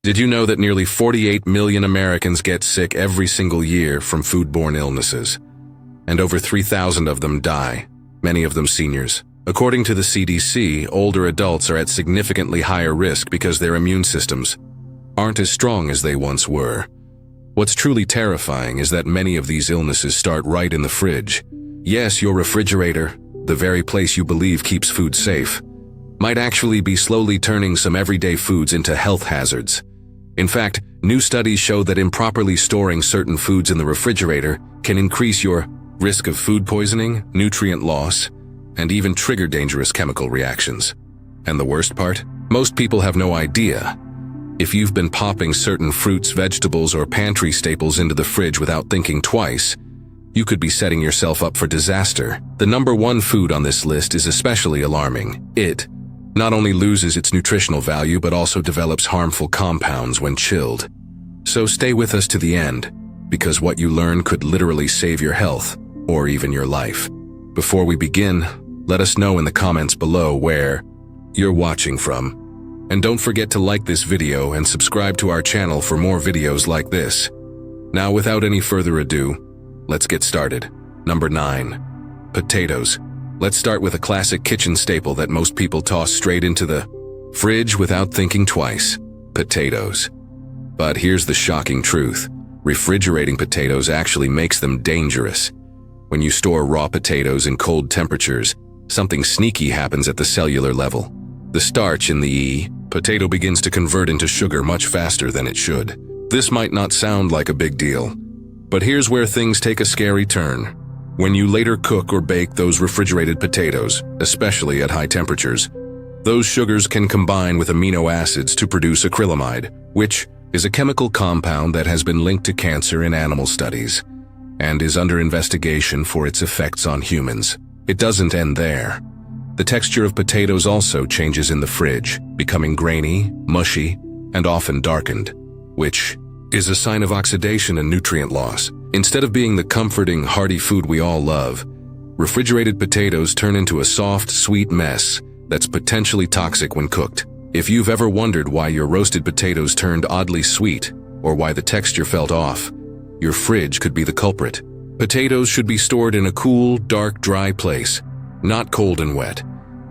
Did you know that nearly 48 million Americans get sick every single year from foodborne illnesses? And over 3,000 of them die, many of them seniors. According to the CDC, older adults are at significantly higher risk because their immune systems aren't as strong as they once were. What's truly terrifying is that many of these illnesses start right in the fridge. Yes, your refrigerator, the very place you believe keeps food safe, might actually be slowly turning some everyday foods into health hazards. In fact, new studies show that improperly storing certain foods in the refrigerator can increase your risk of food poisoning, nutrient loss, and even trigger dangerous chemical reactions. And the worst part? Most people have no idea. If you've been popping certain fruits, vegetables, or pantry staples into the fridge without thinking twice, you could be setting yourself up for disaster. The number one food on this list is especially alarming. It not only loses its nutritional value but also develops harmful compounds when chilled. So stay with us to the end, because what you learn could literally save your health, or even your life. Before we begin, let us know in the comments below where you're watching from. And don't forget to like this video and subscribe to our channel for more videos like this. Now, without any further ado, let's get started. Number 9. Potatoes. Let's start with a classic kitchen staple that most people toss straight into the fridge without thinking twice: potatoes. But here's the shocking truth. Refrigerating potatoes actually makes them dangerous. When you store raw potatoes in cold temperatures, something sneaky happens at the cellular level. The starch in the potato begins to convert into sugar much faster than it should. This might not sound like a big deal, but here's where things take a scary turn. When you later cook or bake those refrigerated potatoes, especially at high temperatures, those sugars can combine with amino acids to produce acrylamide, which is a chemical compound that has been linked to cancer in animal studies and is under investigation for its effects on humans. It doesn't end there. The texture of potatoes also changes in the fridge, becoming grainy, mushy, and often darkened, which is a sign of oxidation and nutrient loss. Instead of being the comforting, hearty food we all love, refrigerated potatoes turn into a soft, sweet mess that's potentially toxic when cooked. If you've ever wondered why your roasted potatoes turned oddly sweet, or why the texture felt off, your fridge could be the culprit. Potatoes should be stored in a cool, dark, dry place, not cold and wet.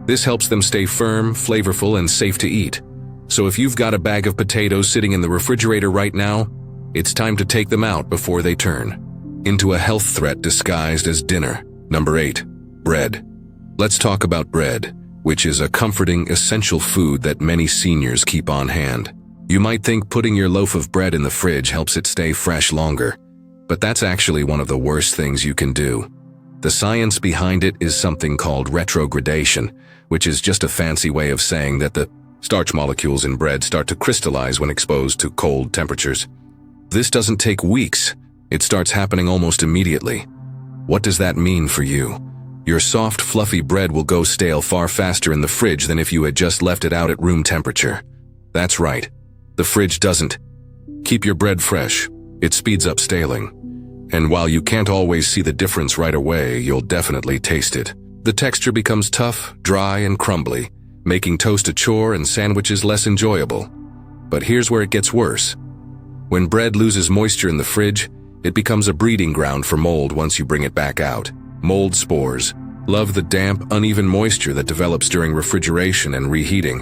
This helps them stay firm, flavorful, and safe to eat. So if you've got a bag of potatoes sitting in the refrigerator right now, it's time to take them out before they turn into a health threat disguised as dinner. Number 8. Bread. Let's talk about bread, which is a comforting, essential food that many seniors keep on hand. You might think putting your loaf of bread in the fridge helps it stay fresh longer, but that's actually one of the worst things you can do. The science behind it is something called retrogradation, which is just a fancy way of saying that the starch molecules in bread start to crystallize when exposed to cold temperatures. This doesn't take weeks. It starts happening almost immediately. What does that mean for you? Your soft, fluffy bread will go stale far faster in the fridge than if you had just left it out at room temperature. That's right. The fridge doesn't keep your bread fresh. It speeds up staling. And while you can't always see the difference right away, you'll definitely taste it. The texture becomes tough, dry, and crumbly, making toast a chore and sandwiches less enjoyable. But here's where it gets worse. When bread loses moisture in the fridge, it becomes a breeding ground for mold once you bring it back out. Mold spores love the damp, uneven moisture that develops during refrigeration and reheating.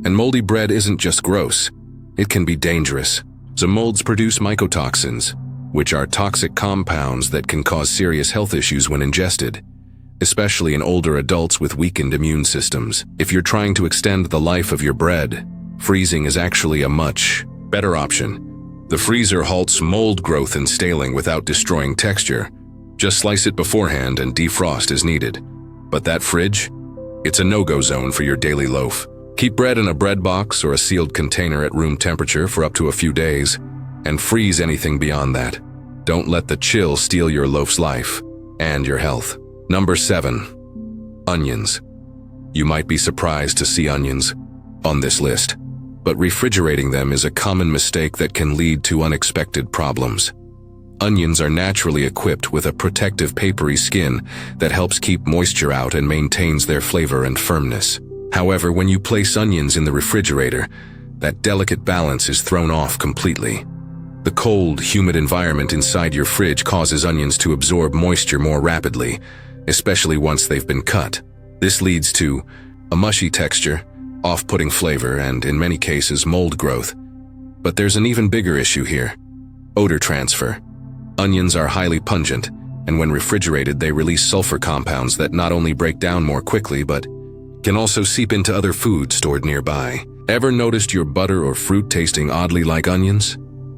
And moldy bread isn't just gross. It can be dangerous. So molds produce mycotoxins, which are toxic compounds that can cause serious health issues when ingested, especially in older adults with weakened immune systems. If you're trying to extend the life of your bread, freezing is actually a much better option. The freezer halts mold growth and staling without destroying texture. Just slice it beforehand and defrost as needed. But that fridge? It's a no-go zone for your daily loaf. Keep bread in a bread box or a sealed container at room temperature for up to a few days, and freeze anything beyond that. Don't let the chill steal your loaf's life and your health. Number 7. Onions. You might be surprised to see onions on this list, but refrigerating them is a common mistake that can lead to unexpected problems. Onions are naturally equipped with a protective papery skin that helps keep moisture out and maintains their flavor and firmness. However, when you place onions in the refrigerator, that delicate balance is thrown off completely. The cold, humid environment inside your fridge causes onions to absorb moisture more rapidly, especially once they've been cut. This leads to a mushy texture, off-putting flavor, and in many cases, mold growth. But there's an even bigger issue here: odor transfer. Onions are highly pungent, and when refrigerated, they release sulfur compounds that not only break down more quickly, but can also seep into other food stored nearby. Ever noticed your butter or fruit tasting oddly like onions?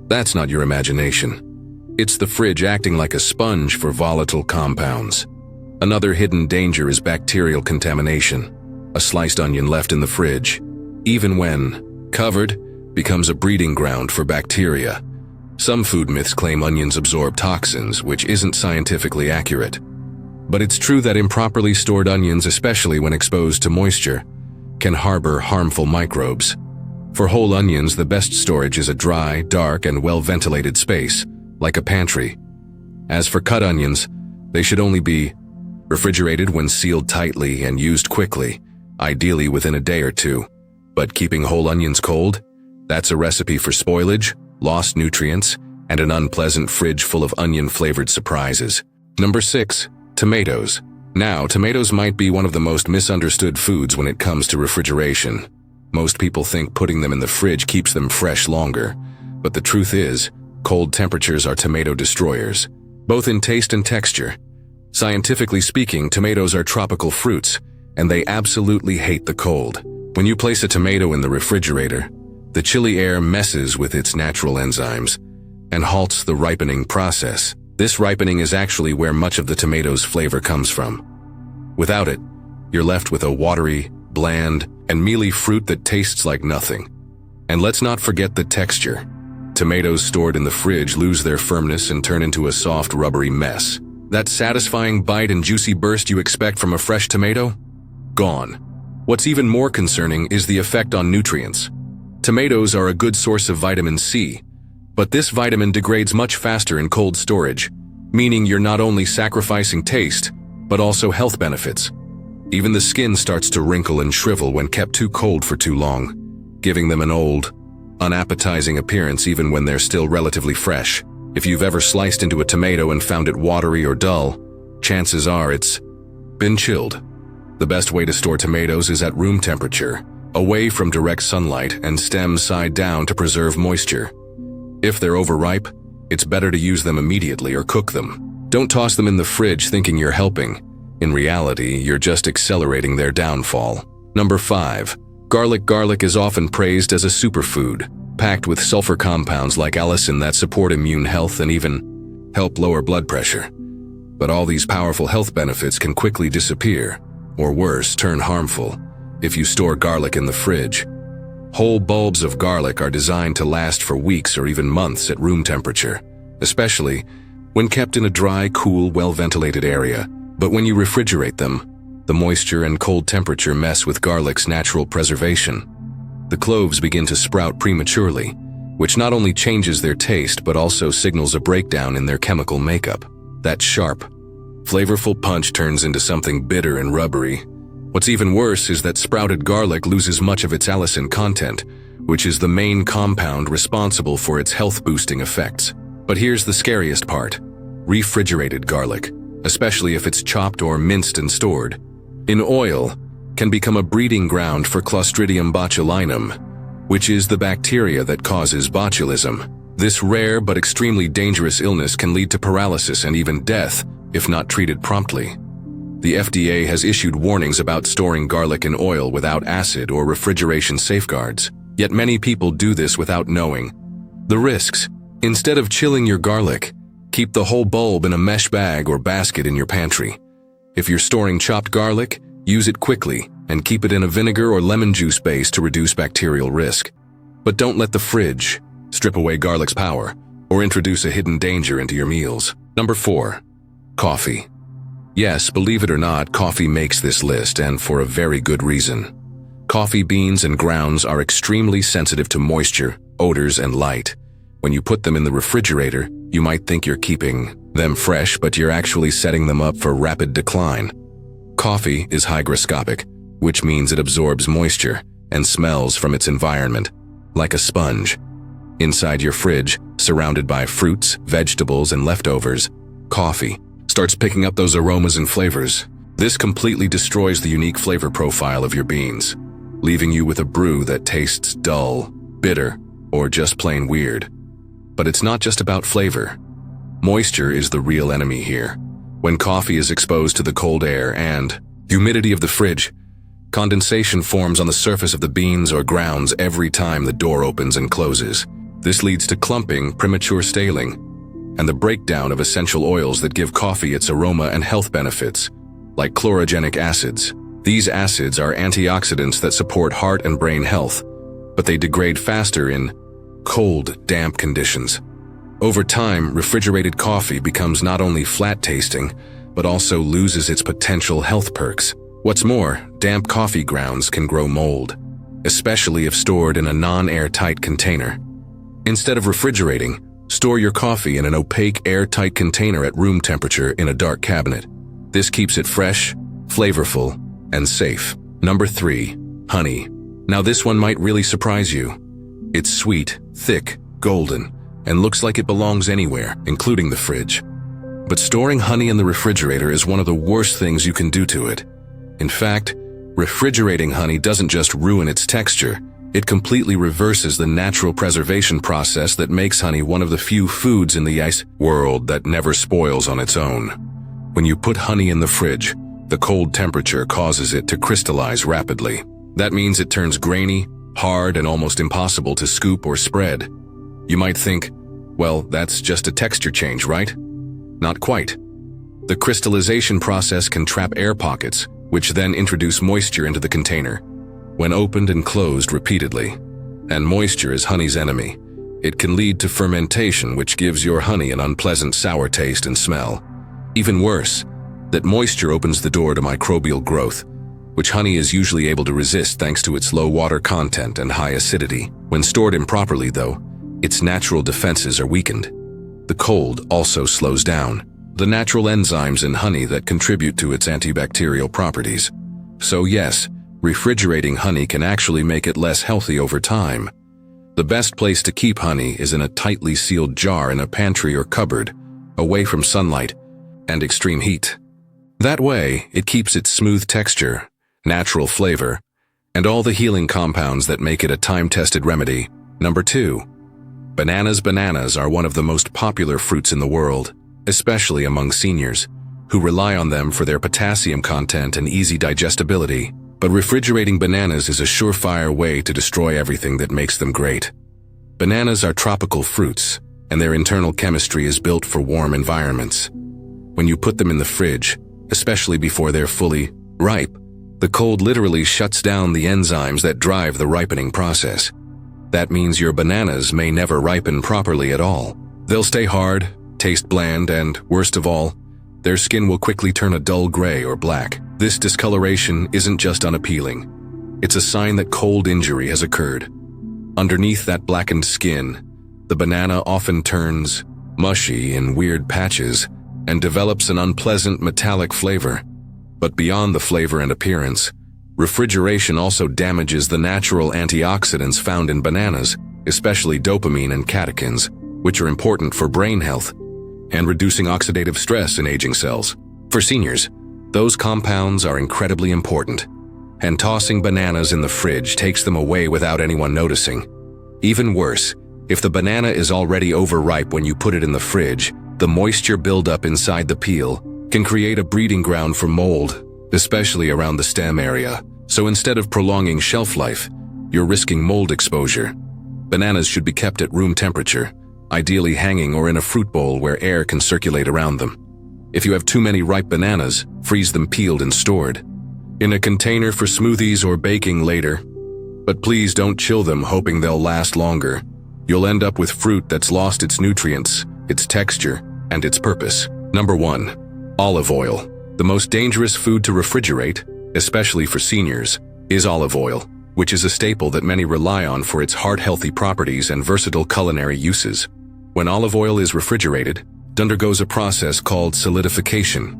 That's not your imagination. It's the fridge acting like a sponge for volatile compounds. Another hidden danger is bacterial contamination. A sliced onion left in the fridge, even when covered, becomes a breeding ground for bacteria. Some food myths claim onions absorb toxins, which isn't scientifically accurate. But it's true that improperly stored onions, especially when exposed to moisture, can harbor harmful microbes. For whole onions, the best storage is a dry, dark, and well-ventilated space, like a pantry. As for cut onions, they should only be refrigerated when sealed tightly and used quickly, ideally within a day or two. But keeping whole onions cold? That's a recipe for spoilage, lost nutrients, and an unpleasant fridge full of onion-flavored surprises. Number 6. Tomatoes. Now, tomatoes might be one of the most misunderstood foods when it comes to refrigeration. Most people think putting them in the fridge keeps them fresh longer, but the truth is, cold temperatures are tomato destroyers, both in taste and texture. Scientifically speaking, tomatoes are tropical fruits, and they absolutely hate the cold. When you place a tomato in the refrigerator, the chilly air messes with its natural enzymes and halts the ripening process. This ripening is actually where much of the tomato's flavor comes from. Without it, you're left with a watery, bland, and mealy fruit that tastes like nothing. And let's not forget the texture. Tomatoes stored in the fridge lose their firmness and turn into a soft, rubbery mess. That satisfying bite and juicy burst you expect from a fresh tomato? Gone. What's even more concerning is the effect on nutrients. Tomatoes are a good source of vitamin C, but this vitamin degrades much faster in cold storage, meaning you're not only sacrificing taste, but also health benefits. Even the skin starts to wrinkle and shrivel when kept too cold for too long, giving them an old, unappetizing appearance even when they're still relatively fresh. If you've ever sliced into a tomato and found it watery or dull, chances are it's been chilled. The best way to store tomatoes is at room temperature, away from direct sunlight and stems side down to preserve moisture. If they're overripe, it's better to use them immediately or cook them. Don't toss them in the fridge thinking you're helping. In reality, you're just accelerating their downfall. Number 5. Garlic. Garlic is often praised as a superfood, packed with sulfur compounds like allicin that support immune health and even help lower blood pressure. But all these powerful health benefits can quickly disappear, or worse, turn harmful, if you store garlic in the fridge. Whole bulbs of garlic are designed to last for weeks or even months at room temperature, especially when kept in a dry, cool, well-ventilated area. But when you refrigerate them, the moisture and cold temperature mess with garlic's natural preservation. The cloves begin to sprout prematurely, which not only changes their taste but also signals a breakdown in their chemical makeup. That sharp, flavorful punch turns into something bitter and rubbery. What's even worse is that sprouted garlic loses much of its allicin content, which is the main compound responsible for its health-boosting effects. But here's the scariest part: refrigerated garlic, especially if it's chopped or minced and stored in oil, can become a breeding ground for Clostridium botulinum, which is the bacteria that causes botulism. This rare but extremely dangerous illness can lead to paralysis and even death if not treated promptly. The FDA has issued warnings about storing garlic in oil without acid or refrigeration safeguards, yet many people do this without knowing the risks. Instead of chilling your garlic, keep the whole bulb in a mesh bag or basket in your pantry. If you're storing chopped garlic, use it quickly and keep it in a vinegar or lemon juice base to reduce bacterial risk. But don't let the fridge strip away garlic's power or introduce a hidden danger into your meals. Number 4. Coffee. Yes, believe it or not, coffee makes this list, and for a very good reason. Coffee beans and grounds are extremely sensitive to moisture, odors, and light. When you put them in the refrigerator, you might think you're keeping them fresh, but you're actually setting them up for rapid decline. Coffee is hygroscopic, which means it absorbs moisture and smells from its environment. like a sponge. Inside your fridge, surrounded by fruits, vegetables, and leftovers, coffee starts picking up those aromas and flavors. This completely destroys the unique flavor profile of your beans, leaving you with a brew that tastes dull, bitter, or just plain weird. But it's not just about flavor. Moisture is the real enemy here. When coffee is exposed to the cold air and humidity of the fridge, condensation forms on the surface of the beans or grounds every time the door opens and closes. This leads to clumping, premature staling, and the breakdown of essential oils that give coffee its aroma and health benefits, like chlorogenic acids. These acids are antioxidants that support heart and brain health, but they degrade faster in cold, damp conditions. Over time, refrigerated coffee becomes not only flat-tasting, but also loses its potential health perks. What's more, damp coffee grounds can grow mold, especially if stored in a non-airtight container. Instead of refrigerating, store your coffee in an opaque, airtight container at room temperature in a dark cabinet. This keeps it fresh, flavorful, and safe. Number 3. Honey. Now this one might really surprise you. It's sweet, thick, golden, and looks like it belongs anywhere, including the fridge. But storing honey in the refrigerator is one of the worst things you can do to it. In fact, refrigerating honey doesn't just ruin its texture, it completely reverses the natural preservation process that makes honey one of the few foods in the ice world that never spoils on its own. When you put honey in the fridge, the cold temperature causes it to crystallize rapidly. That means it turns grainy, hard, and almost impossible to scoop or spread. You might think, well, that's just a texture change, right? Not quite. The crystallization process can trap air pockets, which then introduce moisture into the container. When opened and closed repeatedly, and moisture is honey's enemy, it can lead to fermentation, which gives your honey an unpleasant sour taste and smell. Even worse, that moisture opens the door to microbial growth, which honey is usually able to resist thanks to its low water content and high acidity. When stored improperly, though, its natural defenses are weakened. The cold also slows down the natural enzymes in honey that contribute to its antibacterial properties. So yes, refrigerating honey can actually make it less healthy over time. The best place to keep honey is in a tightly sealed jar in a pantry or cupboard, away from sunlight and extreme heat. That way, it keeps its smooth texture, natural flavor, and all the healing compounds that make it a time-tested remedy. Number 2. Bananas. Bananas are one of the most popular fruits in the world, especially among seniors, who rely on them for their potassium content and easy digestibility. But refrigerating bananas is a surefire way to destroy everything that makes them great. Bananas are tropical fruits, and their internal chemistry is built for warm environments. When you put them in the fridge, especially before they're fully ripe, the cold literally shuts down the enzymes that drive the ripening process. That means your bananas may never ripen properly at all. They'll stay hard, taste bland, and, worst of all, their skin will quickly turn a dull gray or black. This discoloration isn't just unappealing. It's a sign that cold injury has occurred. Underneath that blackened skin, the banana often turns mushy in weird patches and develops an unpleasant metallic flavor. But beyond the flavor and appearance, refrigeration also damages the natural antioxidants found in bananas, especially dopamine and catechins, which are important for brain health and reducing oxidative stress in aging cells. For seniors, those compounds are incredibly important, and tossing bananas in the fridge takes them away without anyone noticing. Even worse, if the banana is already overripe when you put it in the fridge, the moisture buildup inside the peel can create a breeding ground for mold, especially around the stem area. So instead of prolonging shelf life, you're risking mold exposure. Bananas should be kept at room temperature, ideally hanging or in a fruit bowl where air can circulate around them. If you have too many ripe bananas, freeze them peeled and stored in a container for smoothies or baking later. But please don't chill them hoping they'll last longer. You'll end up with fruit that's lost its nutrients, its texture, and its purpose. Number 1. Olive oil. The most dangerous food to refrigerate, especially for seniors, is olive oil, which is a staple that many rely on for its heart-healthy properties and versatile culinary uses. When olive oil is refrigerated, it undergoes a process called solidification,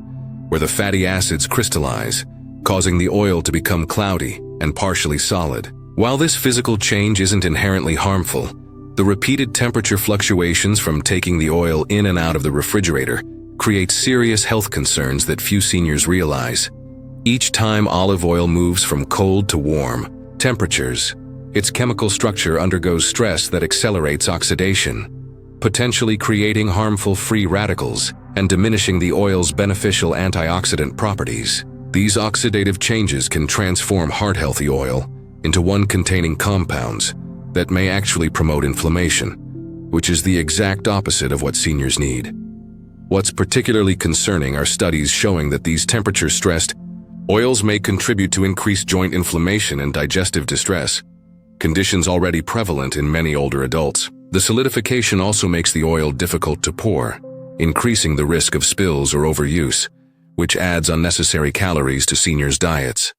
where the fatty acids crystallize, causing the oil to become cloudy and partially solid. While this physical change isn't inherently harmful, the repeated temperature fluctuations from taking the oil in and out of the refrigerator create serious health concerns that few seniors realize. Each time olive oil moves from cold to warm temperatures, its chemical structure undergoes stress that accelerates oxidation, potentially creating harmful free radicals and diminishing the oil's beneficial antioxidant properties. These oxidative changes can transform heart-healthy oil into one containing compounds that may actually promote inflammation, which is the exact opposite of what seniors need. What's particularly concerning are studies showing that these temperature-stressed oils may contribute to increased joint inflammation and digestive distress, conditions already prevalent in many older adults. The solidification also makes the oil difficult to pour, increasing the risk of spills or overuse, which adds unnecessary calories to seniors' diets.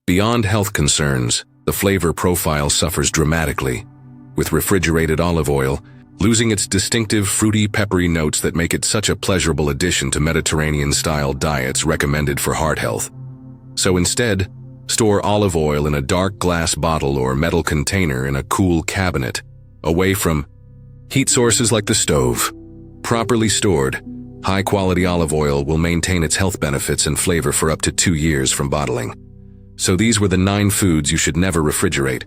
Beyond health concerns, the flavor profile suffers dramatically, with refrigerated olive oil losing its distinctive fruity, peppery notes that make it such a pleasurable addition to Mediterranean-style diets recommended for heart health. So instead, store olive oil in a dark glass bottle or metal container in a cool cabinet, away from heat sources like the stove. Properly stored, high-quality olive oil will maintain its health benefits and flavor for up to 2 years from bottling. So these were the 9 foods you should never refrigerate.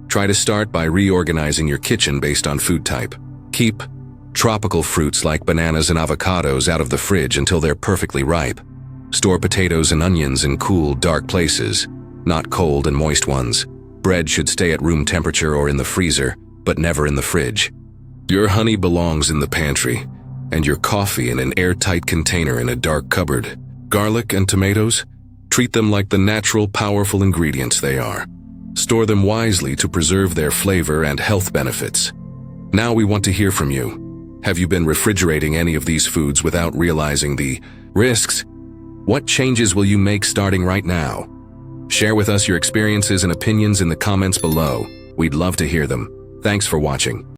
Try to start by reorganizing your kitchen based on food type. Keep tropical fruits like bananas and avocados out of the fridge until they're perfectly ripe. Store potatoes and onions in cool, dark places, not cold and moist ones. Bread should stay at room temperature or in the freezer, but never in the fridge. Your honey belongs in the pantry, and your coffee in an airtight container in a dark cupboard. Garlic and tomatoes? Treat them like the natural, powerful ingredients they are. Store them wisely to preserve their flavor and health benefits. Now we want to hear from you. Have you been refrigerating any of these foods without realizing the risks? What changes will you make starting right now? Share with us your experiences and opinions in the comments below. We'd love to hear them. Thanks for watching.